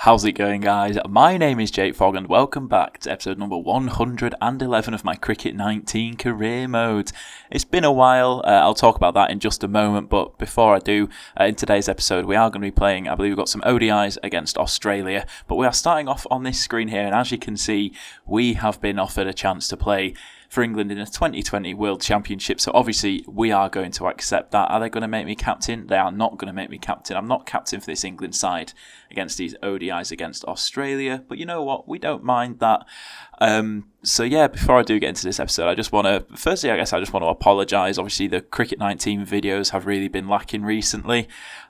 How's it going, guys? My name is Jakefog and welcome back to episode number 111 of my Cricket 19 career mode. It's been a while, I'll talk about that in just a moment, but before I do, in today's episode we are going to be playing, I believe we've got some ODIs against Australia, but we are starting off on this screen here, and as you can see, we have been offered a chance to play for England in a 2020 World Championship, so obviously we are going to accept that. Are they going to make me captain? They are not going to make me captain. I'm not captain for this England side against these ODIs against Australia, but you know what? We don't mind that. So yeah, before I do get into this episode, I just want to, firstly, I just want to apologise. Obviously, the Cricket 19 videos have really been lacking recently,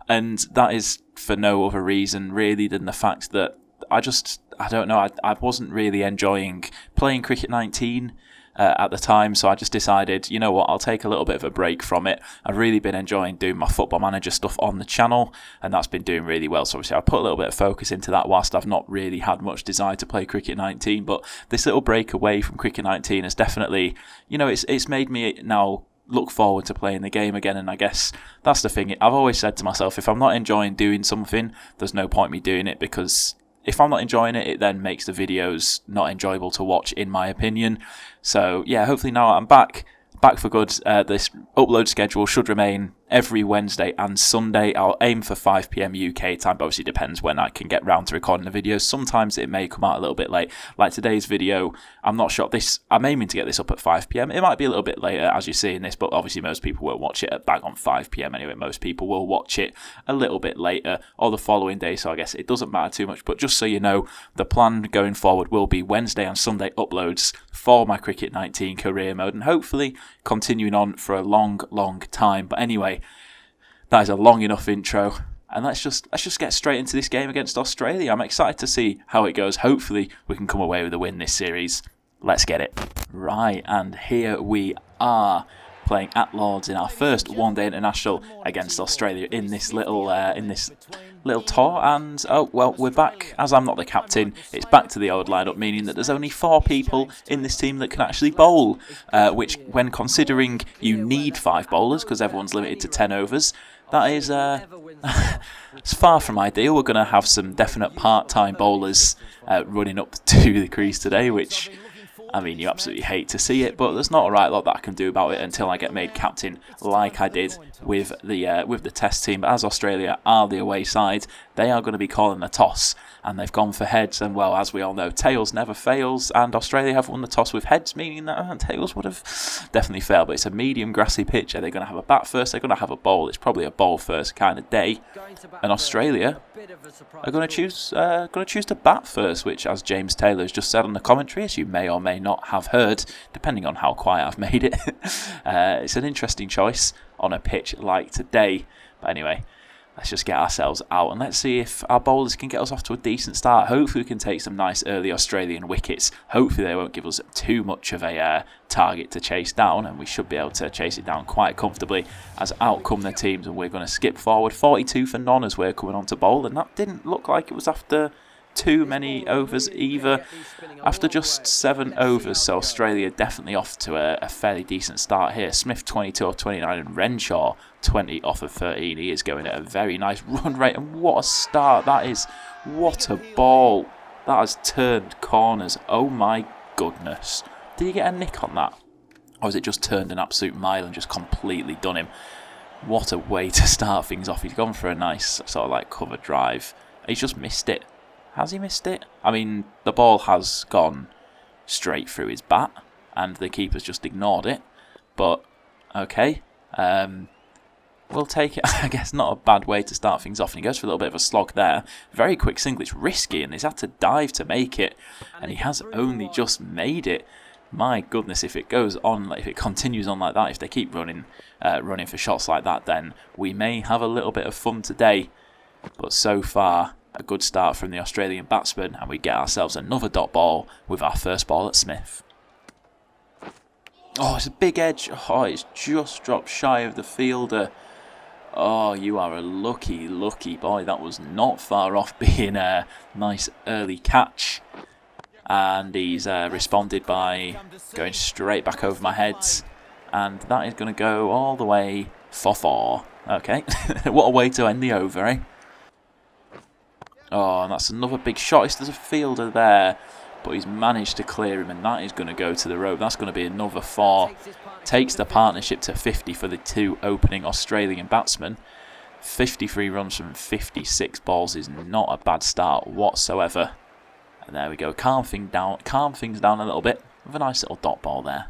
and that is for no other reason really than the fact that I don't know, I wasn't really enjoying playing Cricket 19 at the time, so I just decided, you know what, I'll take a little bit of a break from it. I've really been enjoying doing my Football Manager stuff on the channel, and that's been doing really well, so obviously I put a little bit of focus into that whilst I've not really had much desire to play Cricket 19, but this little break away from Cricket 19 has definitely, you know, it's made me now look forward to playing the game again, and I guess that's the thing. I've always said to myself, if I'm not enjoying doing something, there's no point me doing it, because if I'm not enjoying it, it then makes the videos not enjoyable to watch, in my opinion. So yeah, hopefully now I'm back for good. This upload schedule should remain every Wednesday and Sunday. I'll aim for 5 PM UK time, but obviously depends when I can get round to recording the videos. Sometimes it may come out a little bit late. Like today's video, I'm not sure. I'm aiming to get this up at 5 PM. It might be a little bit later as you see in this, but obviously most people won't watch it at bang on 5 PM anyway. Most people will watch it a little bit later or the following day, so I guess it doesn't matter too much. But just so you know, the plan going forward will be Wednesday and Sunday uploads for my Cricket 19 career mode, and hopefully continuing on for a long time. But anyway, that is a long enough intro, and let's just get straight into this game against Australia. I'm excited to see how it goes. Hopefully we can come away with a win this series. Let's get it. Right, and here we are playing at Lords in our first one-day international against Australia in this little tour. And oh well, we're back. As I'm not the captain, it's back to the old lineup, meaning that there's only 4 people in this team that can actually bowl, which, when considering you need 5 bowlers because everyone's limited to 10 overs, that is it's far from ideal. We're going to have some definite part-time bowlers running up to the crease today, which, I mean, you absolutely hate to see it, but there's not a right lot that I can do about it until I get made captain, like I did with the Test team. But as Australia are the away side, they are going to be calling the toss, and they've gone for heads. And well, as we all know, tails never fails, and Australia have won the toss with heads, meaning that tails would have definitely failed. But it's a medium grassy pitch. Are they going to have a bat first? They're going to have a bowl. It's probably a bowl first kind of day, and Australia are going to choose to bat first, which, as James Taylor has just said on the commentary, as you may or may not have heard, depending on how quiet I've made it, it's an interesting choice on a pitch like today. But anyway, let's just get ourselves out and let's see if our bowlers can get us off to a decent start. Hopefully we can take some nice early Australian wickets. Hopefully they won't give us too much of a target to chase down, and we should be able to chase it down quite comfortably as out come the teams. And we're going to skip forward 42 for none as we're coming on to bowl, and that didn't look like it was after too many overs either, after just 7 overs, so Australia definitely off to a fairly decent start here. Smith 22 off 29 and Renshaw 20 off of 13. He is going at a very nice run rate, and what a start that is. What a ball. That has turned corners. Oh my goodness. Did he get a nick on that? Or has it just turned an absolute mile and just completely done him? What a way to start things off. He's gone for a nice sort of like cover drive. He's just missed it. Has he missed it? I mean, the ball has gone straight through his bat, and the keeper's just ignored it. But, okay. We'll take it. I guess not a bad way to start things off. And he goes for a little bit of a slog there. Very quick single. It's risky, and he's had to dive to make it. And he has only just made it. My goodness, if it goes on, if it continues on like that, if they keep running for shots like that, then we may have a little bit of fun today. But so far, a good start from the Australian batsman, and we get ourselves another dot ball with our first ball at Smith. Oh, it's a big edge. Oh, it's just dropped shy of the fielder. Oh, you are a lucky boy. That was not far off being a nice early catch. And he's responded by going straight back over my head. And that is going to go all the way for 4. Okay, what a way to end the over, eh? Oh, and that's another big shot. There's a fielder there, but he's managed to clear him, and that is going to go to the rope. That's going to be another 4. Takes the partnership to 50 for the 2 opening Australian batsmen. 53 runs from 56 balls is not a bad start whatsoever. And there we go. Calm things down a little bit with a nice little dot ball there.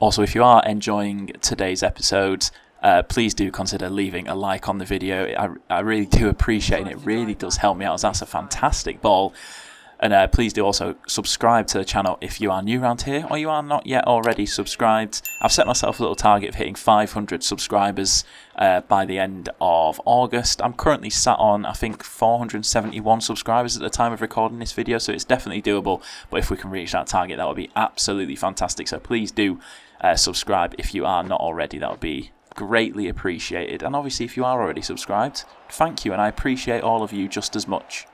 Also, if you are enjoying today's episode, please do consider leaving a like on the video. I really do appreciate it. It really does help me out, as that's a fantastic ball. And please do also subscribe to the channel if you are new around here or you are not yet already subscribed. I've set myself a little target of hitting 500 subscribers by the end of August. I'm currently sat on, I think, 471 subscribers at the time of recording this video, so it's definitely doable. But if we can reach that target, that would be absolutely fantastic. So please do subscribe if you are not already. That would be greatly appreciated. And obviously, if you are already subscribed, thank you, and I appreciate all of you just as much.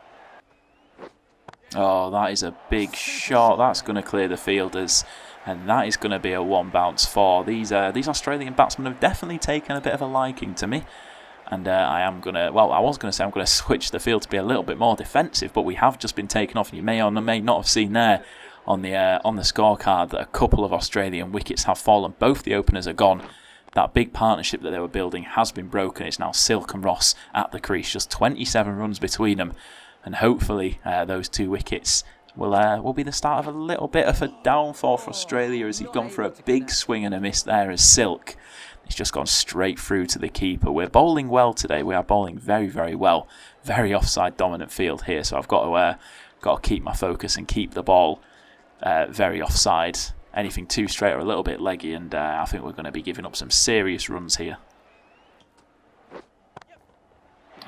Oh, that is a big shot. That's going to clear the fielders, and that is going to be a 1 bounce 4. These Australian batsmen have definitely taken a bit of a liking to me, and I was going to say I'm going to switch the field to be a little bit more defensive, but we have just been taken off, and you may or may not have seen there on the scorecard that a couple of Australian wickets have fallen. Both the openers are gone. That big partnership that they were building has been broken. It's now Silk and Ross at the crease, just 27 runs between them. And hopefully those 2 wickets will be the start of a little bit of a downfall for Australia, as he's gone for a big swing and a miss there as Silk. He's just gone straight through to the keeper. We're bowling well today. We are bowling very, very well. Very offside dominant field here, so I've got to keep my focus and keep the ball very offside. Anything too straight or a little bit leggy, and I think we're going to be giving up some serious runs here.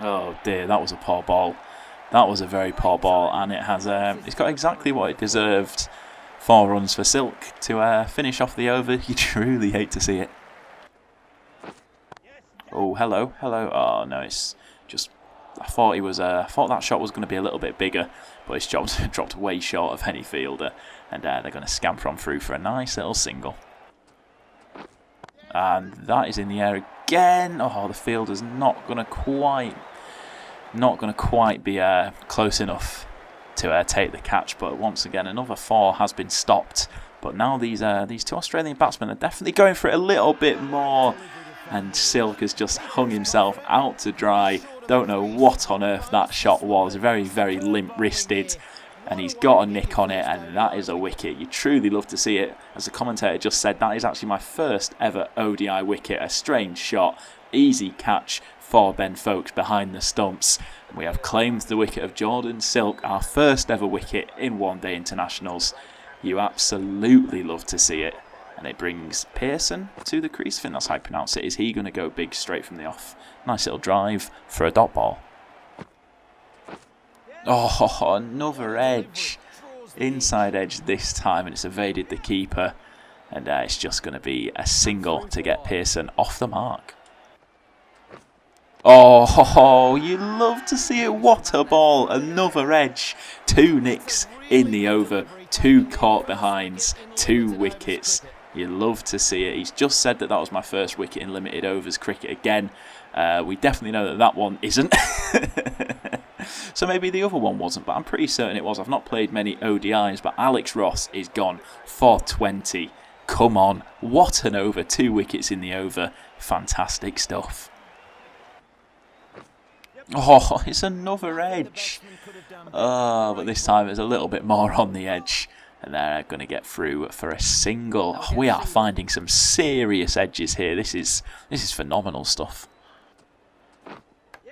Oh dear, that was a poor ball. That was a very poor ball, and it's got exactly what it deserved. 4 runs for Silk to finish off the over. You truly hate to see it. Oh, hello. Oh no, it's just. I thought that shot was going to be a little bit bigger, but it's dropped way short of any fielder, and they're going to scamper on through for a nice little single. And that is in the air again. Oh, the fielder's not going to quite be close enough to take the catch, but once again another 4 has been stopped. But now these 2 Australian batsmen are definitely going for it a little bit more, and Silk has just hung himself out to dry. Don't know what on earth that shot was. Very, very limp wristed, and he's got a nick on it, and that is a wicket. You truly love to see it. As the commentator just said, that is actually my first ever ODI wicket. A strange shot, easy catch for Ben Folkes behind the stumps. We have claimed the wicket of Jordan Silk, our first ever wicket in one-day internationals. You absolutely love to see it. And it brings Pearson to the crease. I think that's how I pronounce it. Is he going to go big straight from the off? Nice little drive for a dot ball. Oh, another edge. Inside edge this time, and it's evaded the keeper. And it's just going to be a single to get Pearson off the mark. Oh, you love to see it. What a ball. Another edge. 2 nicks in the over. 2 caught behinds. 2 wickets. You love to see it. He's just said that was my first wicket in limited overs cricket again. We definitely know that one isn't. So maybe the other one wasn't, but I'm pretty certain it was. I've not played many ODIs, but Alex Ross is gone for 20. Come on. What an over. 2 wickets in the over. Fantastic stuff. Oh, it's another edge. Oh, but this time it's a little bit more on the edge. And they're going to get through for a single. Oh, we are finding some serious edges here. This is phenomenal stuff.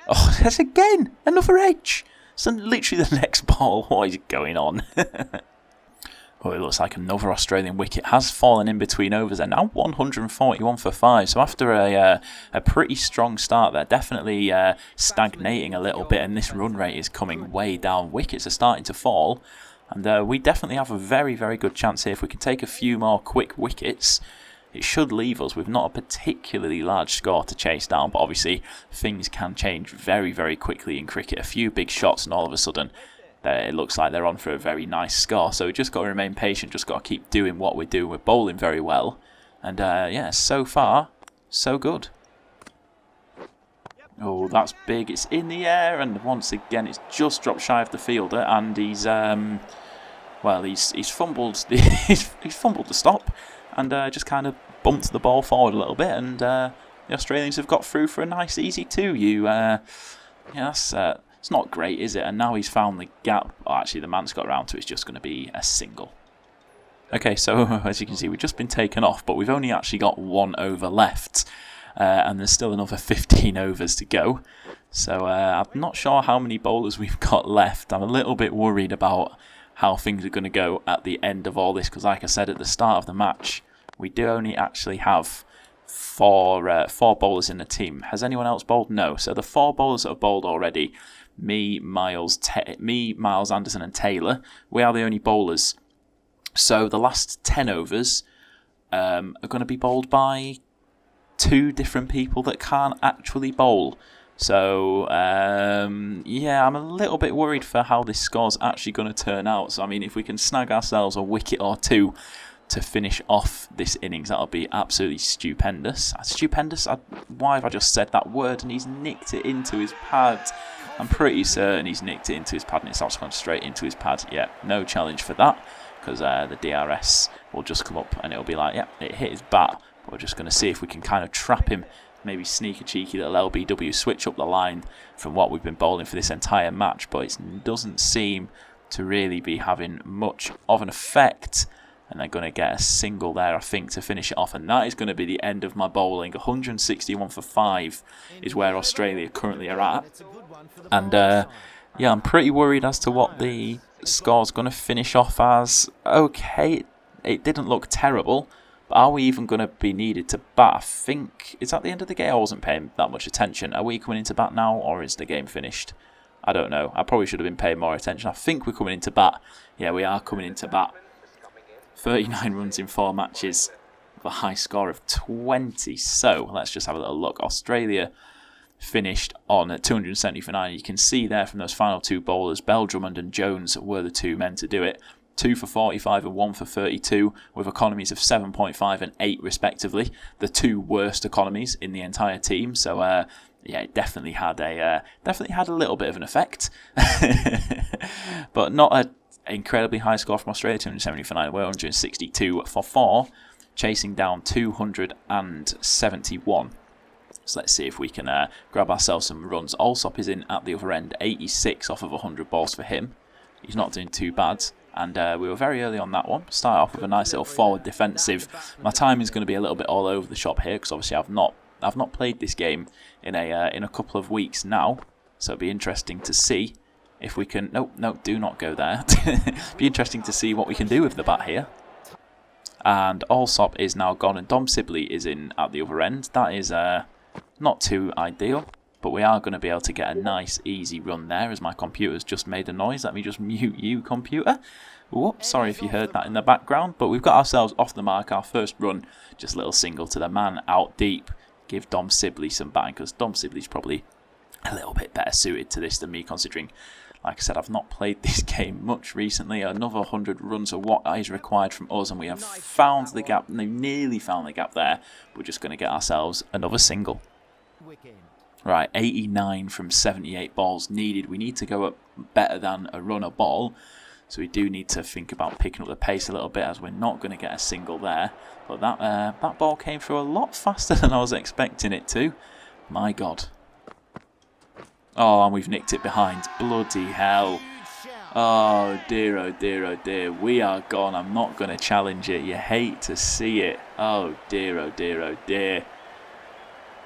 Oh, there's again another edge. So literally the next ball. What is going on? Oh, it looks like another Australian wicket has fallen in between overs. They're now 141 for 5. So after a pretty strong start, they're definitely stagnating a little bit. And this run rate is coming way down. Wickets are starting to fall. And we definitely have a very, very good chance here. If we can take a few more quick wickets, it should leave us with not a particularly large score to chase down. But obviously, things can change very, very quickly in cricket. A few big shots and all of a sudden, it looks like they're on for a very nice score. So we've just got to remain patient, just got to keep doing what we're doing. We're bowling very well. And yeah, so far, so good. Oh, that's big. It's in the air, and once again, it's just dropped shy of the fielder, and he's fumbled. He's fumbled the stop, and just kind of bumped the ball forward a little bit, and the Australians have got through for a nice, easy 2. It's not great, is it? And now he's found the gap. Oh, actually, the man's got around to it. It's just going to be a single. Okay, so as you can see, we've just been taken off, but we've only actually got 1 over left. And there's still another 15 overs to go. So I'm not sure how many bowlers we've got left. I'm a little bit worried about how things are going to go at the end of all this, because like I said at the start of the match, we do only actually have four bowlers in the team. Has anyone else bowled? No. So the 4 bowlers that have bowled already, me, Miles, Anderson and Taylor, we are the only bowlers. So the last 10 overs are going to be bowled by 2 different people that can't actually bowl. So, I'm a little bit worried for how this score's actually going to turn out. So, I mean, if we can snag ourselves a wicket or 2 to finish off this innings, that'll be absolutely stupendous. Why have I just said that word? And he's nicked it into his pad. I'm pretty certain he's nicked it into his pad, and it's also gone straight into his pad. Yeah, no challenge for that, because the DRS will just come up and it'll be like, it hit his bat. We're just going to see if we can kind of trap him, maybe sneak a cheeky little LBW, switch up the line from what we've been bowling for this entire match, but it doesn't seem to really be having much of an effect. And they're going to get a single there, I think, to finish it off, and that is going to be the end of my bowling. 161 for 5 is where Australia currently are at. And I'm pretty worried as to what the score's going to finish off as. Okay, it didn't look terrible. Are we even going to be needed to bat? I think, is that the end of the game? I wasn't paying that much attention. Are we coming into bat now, or is the game finished? I don't know. I probably should have been paying more attention. I think we're coming into bat. Yeah, we are coming into bat. 39 runs in 4 matches with a high score of 20. So, let's just have a little look. Australia finished on 270 for 9. You can see there from those final 2 bowlers, Bell, Drummond and Jones were the 2 men to do it. 2 for 45 and 1 for 32, with economies of 7.5 and 8 respectively. The 2 worst economies in the entire team. So it definitely had a little bit of an effect, but not an incredibly high score from Australia. 270 for 9, we're 162 for 4, chasing down 271. So let's see if we can grab ourselves some runs. Alsop is in at the other end, 86 off of 100 balls for him. He's not doing too bad. And we were very early on that one. Start off with a nice little forward defensive. My timing's going to be a little bit all over the shop here, because obviously I've not played this game in a couple of weeks now. So it'll be interesting to see if we can. No, do not go there. Be interesting to see what we can do with the bat here. And Alsop is now gone, and Dom Sibley is in at the other end. That is not too ideal. But we are going to be able to get a nice, easy run there, as my computer's just made a noise. Let me just mute you, computer. Whoops, sorry if you heard that in the background. But we've got ourselves off the mark. Our first run, just a little single to the man out deep. Give Dom Sibley some batting, because Dom Sibley's probably a little bit better suited to this than me, considering, like I said, I've not played this game much recently. Another 100 runs are what is required from us, and we have found the gap. Nearly found the gap there. We're just going to get ourselves another single. Right, 89 from 78 balls needed. We need to go up better than a run a ball. So we do need to think about picking up the pace a little bit, as we're not going to get a single there. But that ball came through a lot faster than I was expecting it to. My God. Oh, and we've nicked it behind. Bloody hell. Oh dear, oh dear, oh dear. We are gone. I'm not going to challenge it. You hate to see it. Oh dear, oh dear, oh dear.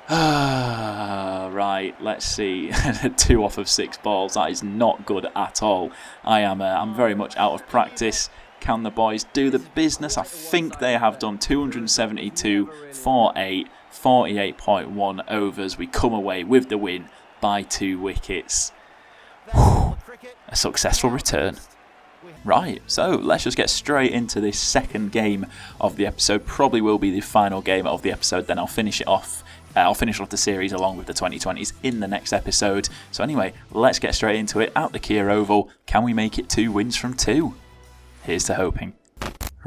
Right, let's see. 2 off of 6 balls. That is not good at all. I'm very much out of practice. Can the boys do the business? I think they have done. 272 for 8, 48.1 overs. We come away with the win by 2 wickets. Whew. A successful return. Right, so let's just get straight into this second game of the episode. Probably will be the final game of the episode. Then I'll finish it off. I'll finish off the series along with the 2020s in the next episode. So anyway, let's get straight into it. At the Kia Oval, can we make it 2 wins from 2? Here's to hoping.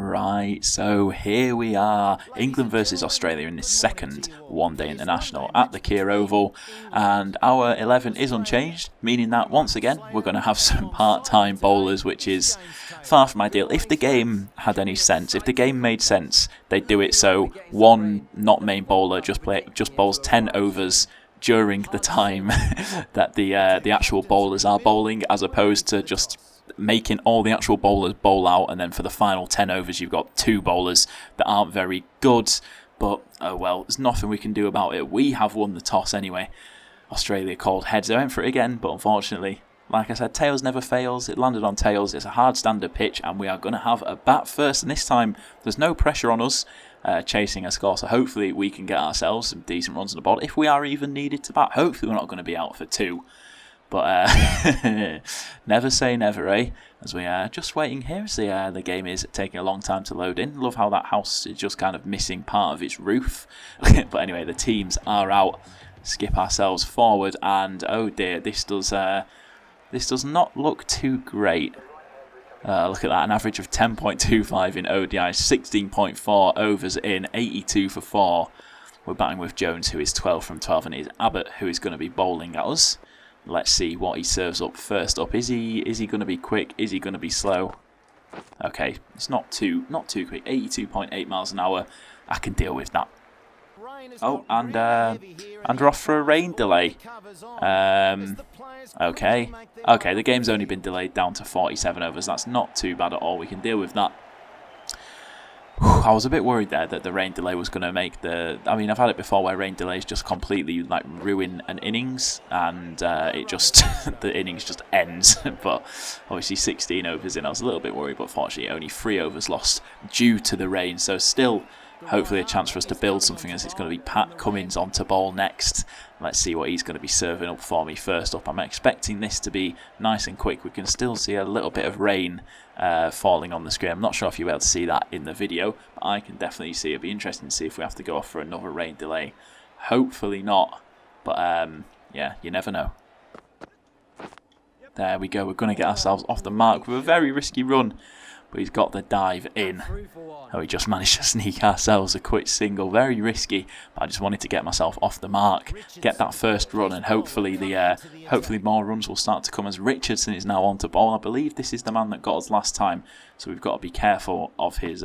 Right, so here we are, England versus Australia in this second one-day international at the Kia Oval, and our 11 is unchanged, meaning that once again we're going to have some part-time bowlers, which is far from ideal. If the game had any sense, if the game made sense, they'd do it so one not main bowler just bowls 10 overs during the time that the actual bowlers are bowling, as opposed to just making all the actual bowlers bowl out, and then for the final 10 overs you've got 2 bowlers that aren't very good. But oh well, there's nothing we can do about it. We have won the toss anyway. Australia called heads. They went for it again, but unfortunately, like I said, tails never fails. It landed on tails. It's a hard standard pitch, and we are going to have a bat first, and this time there's no pressure on us chasing a score, so hopefully we can get ourselves some decent runs on the board if we are even needed to bat. Hopefully we're not going to be out for 2. But never say never, eh? As we are just waiting here, as the game is taking a long time to load in. Love how that house is just kind of missing part of its roof. But anyway, the teams are out. Skip ourselves forward, and oh dear, this does not look too great. Look at that, an average of 10.25 in ODI, 16.4 overs in, 82 for 4. We're batting with Jones, who is 12 from 12, and it is Abbott who is going to be bowling at us. Let's see what he serves up first up. Is he going to be quick? Is he going to be slow? Okay, it's not too quick. 82.8 miles an hour. I can deal with that. Oh, and we're off for a rain delay. Okay, the game's only been delayed down to 47 overs. That's not too bad at all. We can deal with that. I was a bit worried there that the rain delay was going to make the... I mean, I've had it before where rain delays just completely like ruin an innings, and it just the innings just ends. But obviously 16 overs in, I was a little bit worried, but fortunately only 3 overs lost due to the rain. So still, hopefully a chance for us to build something, as it's going to be Pat Cummins on to bowl next. Let's see what he's going to be serving up for me first up. I'm expecting this to be nice and quick. We can still see a little bit of rain falling on the screen. I'm not sure if you'll be able to see that in the video, but I can definitely see it. It'll be interesting to see if we have to go off for another rain delay. Hopefully not, but yeah, you never know. There we go. We're going to get ourselves off the mark with a very risky run. But he's got the dive in. Oh, we just managed to sneak ourselves a quick single. Very risky, but I just wanted to get myself off the mark, get that first run, and hopefully more runs will start to come, as Richardson is now on to bowl. I believe this is the man that got us last time, so we've got to be careful of his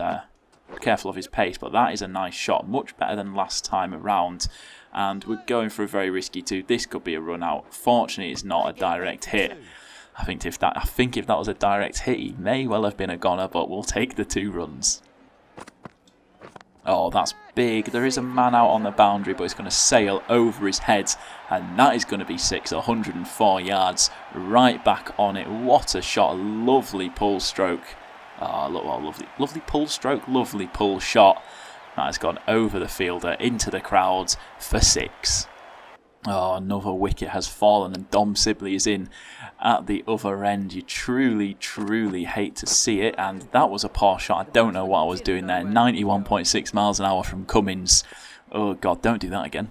pace. But that is a nice shot, much better than last time around. And we're going for a very risky 2. This could be a run out. Fortunately, it's not a direct hit. I think if that was a direct hit, he may well have been a goner, but we'll take the 2 runs. Oh, that's big. There is a man out on the boundary, but it's going to sail over his head, and that is going to be 6, 104 yards, right back on it. What a shot. Lovely pull stroke. Oh, look, oh, lovely pull stroke, lovely pull shot. That has gone over the fielder, into the crowd for 6. Oh, another wicket has fallen, and Dom Sibley is in at the other end. You truly, truly hate to see it, and that was a poor shot. I don't know what I was doing there. 91.6 miles an hour from Cummins. Oh, God, don't do that again.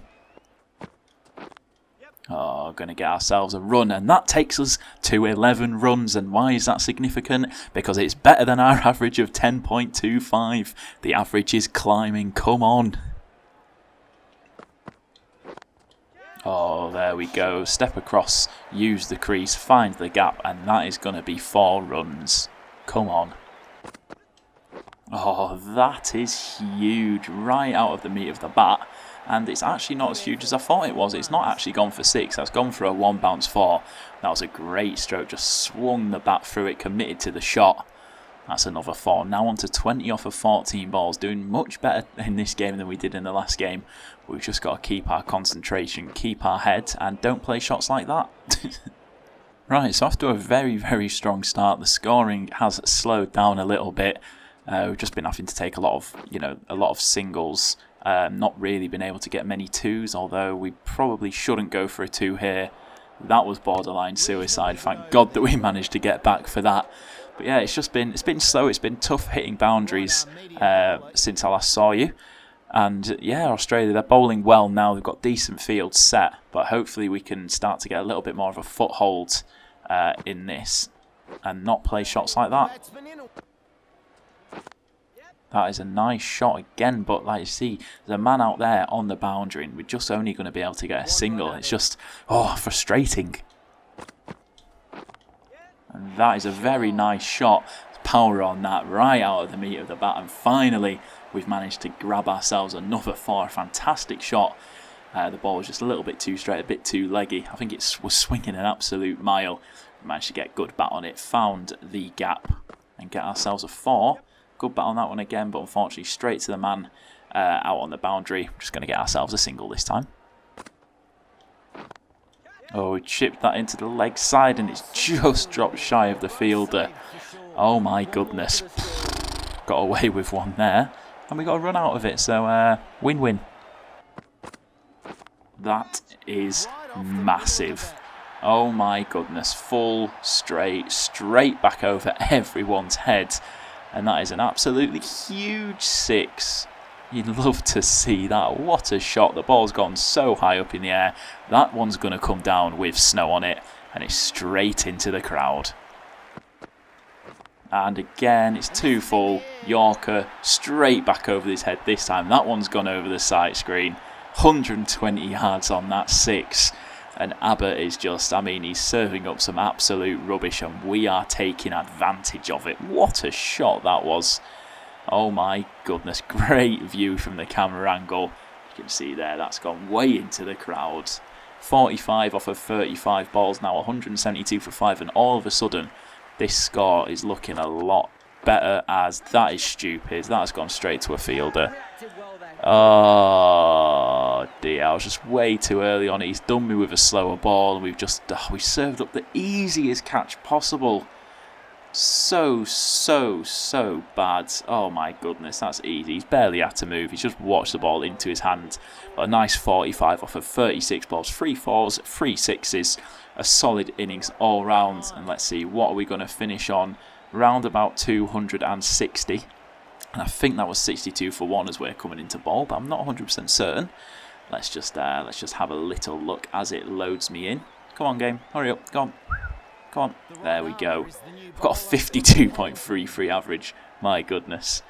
Oh, going to get ourselves a run, and that takes us to 11 runs. And why is that significant? Because it's better than our average of 10.25. The average is climbing. Come on. Oh, there we go. Step across, use the crease, find the gap, and that is going to be 4 runs. Come on. Oh, that is huge. Right out of the meat of the bat. And it's actually not as huge as I thought it was. It's not actually gone for 6. That's gone for a 1 bounce 4. That was a great stroke. Just swung the bat through it, committed to the shot. That's another 4. Now on to 20 off of 14 balls. Doing much better in this game than we did in the last game. We've just got to keep our concentration, keep our head, and don't play shots like that. Right, so after a very, very strong start, the scoring has slowed down a little bit. We've just been having to take a lot of singles. Not really been able to get many 2s, although we probably shouldn't go for a 2 here. That was borderline suicide. Thank God that we managed to get back for that. But yeah, it's been slow. It's been tough hitting boundaries since I last saw you. And yeah, Australia, they're bowling well now. They've got decent fields set, but hopefully we can start to get a little bit more of a foothold in this and not play shots like that. That is a nice shot again, but like you see, there's a man out there on the boundary and we're just only going to be able to get a single. It's just, frustrating. And that is a very nice shot. Power on that right out of the meat of the bat, and finally we've managed to grab ourselves another 4. Fantastic shot. The ball was just a little bit too straight, a bit too leggy. I think it was swinging an absolute mile. We managed to get good bat on it, found the gap and get ourselves a 4. Good bat on that one again, but unfortunately straight to the man out on the boundary. Just going to get ourselves a single this time. Oh, we chipped that into the leg side and it's just dropped shy of the fielder. Oh my goodness. Got away with one there. And we got a run out of it, so win-win. That is massive. Oh my goodness. Full, straight back over everyone's head. And that is an absolutely huge 6. You'd love to see that. What a shot. The ball's gone so high up in the air. That one's going to come down with snow on it. And it's straight into the crowd. And again, it's 2 full. Yorker straight back over his head this time. That one's gone over the sight screen. 120 yards on that 6. And Abbott is just, he's serving up some absolute rubbish and we are taking advantage of it. What a shot that was. Oh my goodness, great view from the camera angle. You can see there, that's gone way into the crowd. 45 off of 35 balls, now 172 for 5, and all of a sudden, this score is looking a lot better, as that is stupid. That has gone straight to a fielder. Oh dear, I was just way too early on it. He's done me with a slower ball, and we served up the easiest catch possible. So bad. Oh my goodness, that's easy. He's barely had to move. He's just watched the ball into his hand. But a nice 45 off of 36 balls, 3 4s, 3 6s. A solid innings all round. And let's see, what are we going to finish on? Round about 260. And I think that was 62 for 1 as we're coming into ball, but I'm not 100% certain. Let's just have a little look as it loads me in. Come on, game. Hurry up. Go on. Come on. There we go. We've got a 52.33 average. My goodness.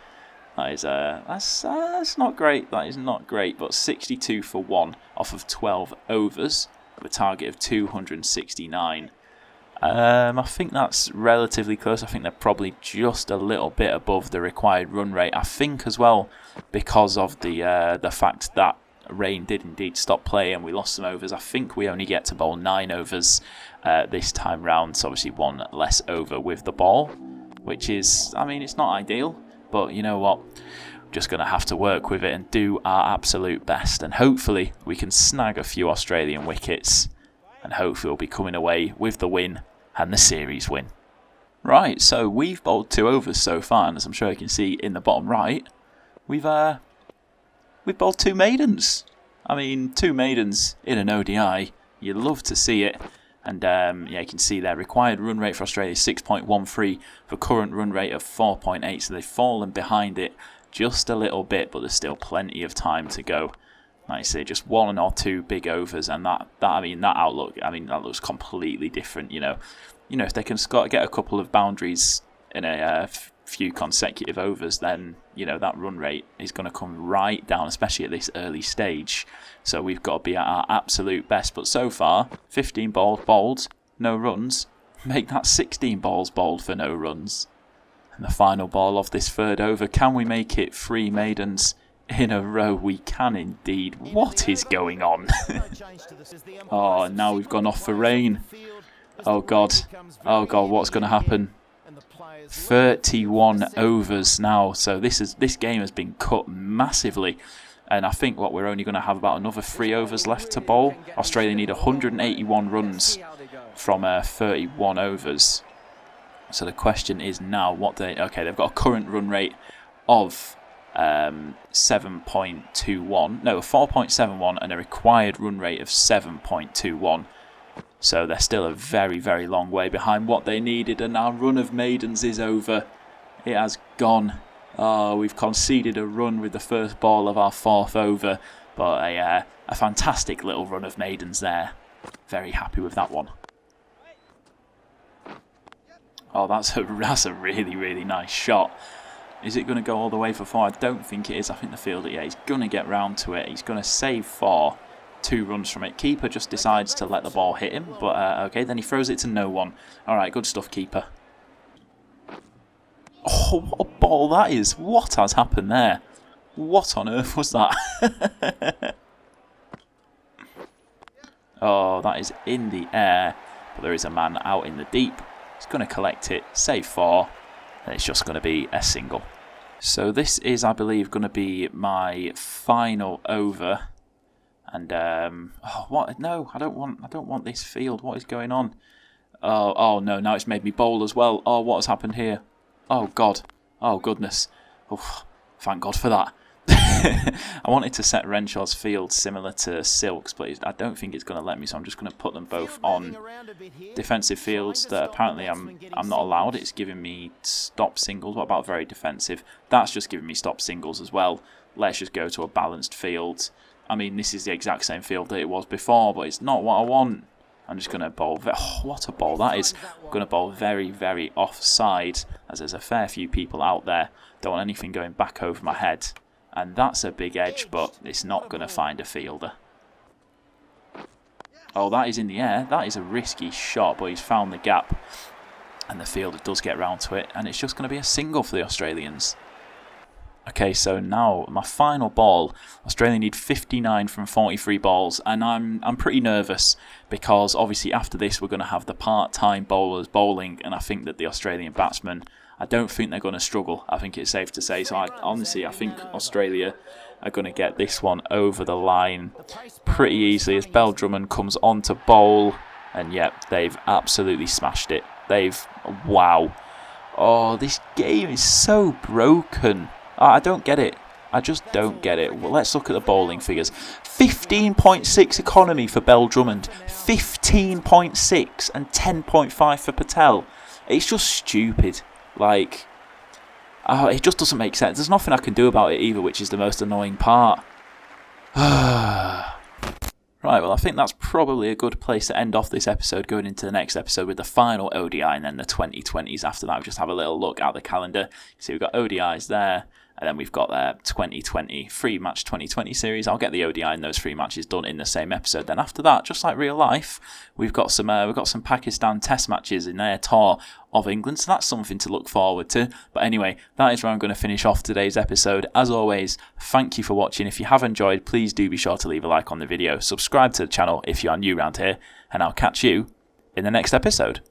That is that's not great. That is not great. But 62 for 1 off of 12 overs with a target of 269. I think that's relatively close. I think they're probably just a little bit above the required run rate. I think as well because of the fact that rain did indeed stop play and we lost some overs. I think we only get to bowl 9 overs this time round. So obviously 1 less over with the ball, which is, it's not ideal, but you know what? We're just going to have to work with it and do our absolute best. And hopefully we can snag a few Australian wickets and hopefully we'll be coming away with the win and the series win. Right, so we've bowled 2 overs so far, and as I'm sure you can see in the bottom right, we've bowled 2 maidens. 2 maidens in an ODI. You love to see it. And you can see their required run rate for Australia is 6.13 for current run rate of 4.8. So they've fallen behind it just a little bit, but there's still plenty of time to go. Like I say, just 1 or 2 big overs, and that outlook, that looks completely different. If they can get a couple of boundaries in a few consecutive overs, then that run rate is going to come right down, especially at this early stage. So we've got to be at our absolute best. But so far, 15 balls bowled, no runs. Make that 16 balls bowled for no runs. And the final ball of this 3rd over, can we make it 3 maidens in a row? We can indeed. What is going on? Oh, now we've gone off for rain. Oh God, what's going to happen? 31 overs now, so this game has been cut massively, and I think we're only going to have about another 3 overs left to bowl. Australia need 181 runs from 31 overs. So the question is now they've got a current run rate of 4.71 and a required run rate of 7.21. So they're still a very, very long way behind what they needed, and our run of maidens is over. It has gone. Oh, we've conceded a run with the first ball of our 4th over, but a fantastic little run of maidens there. Very happy with that one. Oh, that's a really, really nice shot. Is it going to go all the way for 4? I don't think it is. I think the fielder, yeah, he's going to get round to it. He's going to save 4. 2 runs from it. Keeper just decides to let the ball hit him. But, okay, then he throws it to no one. All right, good stuff, keeper. Oh, what a ball that is. What has happened there? What on earth was that? Oh, that is in the air. But there is a man out in the deep. He's going to collect it, save 4. And it's just going to be a single. So this is, I believe, going to be my final over. And oh, what? No, I don't want this field. What is going on? Oh no! Now it's made me bowl as well. Oh, what has happened here? Oh God! Oh goodness! Oh, thank God for that. I wanted to set Renshaw's field similar to Silk's, but I don't think it's going to let me. So I'm just going to put them both on defensive fields that apparently I'm not allowed. It's giving me stop singles. What about very defensive? That's just giving me stop singles as well. Let's just go to a balanced field. I mean, this is the exact same field that it was before, but it's not what I want. I'm just going to bowl. Oh, what a ball that is. I'm going to bowl very, very offside, as there's a fair few people out there. Don't want anything going back over my head. And that's a big edge, but it's not going to find a fielder. Oh, that is in the air. That is a risky shot, but he's found the gap. And the fielder does get round to it, and it's just going to be a single for the Australians. Okay, so now my final ball. Australia need 59 from 43 balls, and I'm pretty nervous because obviously after this we're going to have the part-time bowlers bowling, and I think that the Australian batsmen, I don't think they're going to struggle. I think it's safe to say. So I think Australia are going to get this one over the line pretty easily as Bell Drummond comes on to bowl, and yep, they've absolutely smashed it. Wow. Oh, this game is so broken. I don't get it. I just don't get it. Well, let's look at the bowling figures. 15.6 economy for Bell Drummond. 15.6 and 10.5 for Patel. It's just stupid. Like, it just doesn't make sense. There's nothing I can do about it either, which is the most annoying part. Right, well, I think that's probably a good place to end off this episode, going into the next episode with the final ODI and then the 2020s after that. We'll just have a little look at the calendar. See, we've got ODIs there, and then we've got 2020, 3-match 2020 series. I'll get the ODI and those 3 matches done in the same episode. Then after that, just like real life, we've got some Pakistan test matches in their tour of England, so that's something to look forward to. But anyway, that is where I'm going to finish off today's episode. As always, thank you for watching. If you have enjoyed, please do be sure to leave a like on the video. Subscribe to the channel if you are new around here, and I'll catch you in the next episode.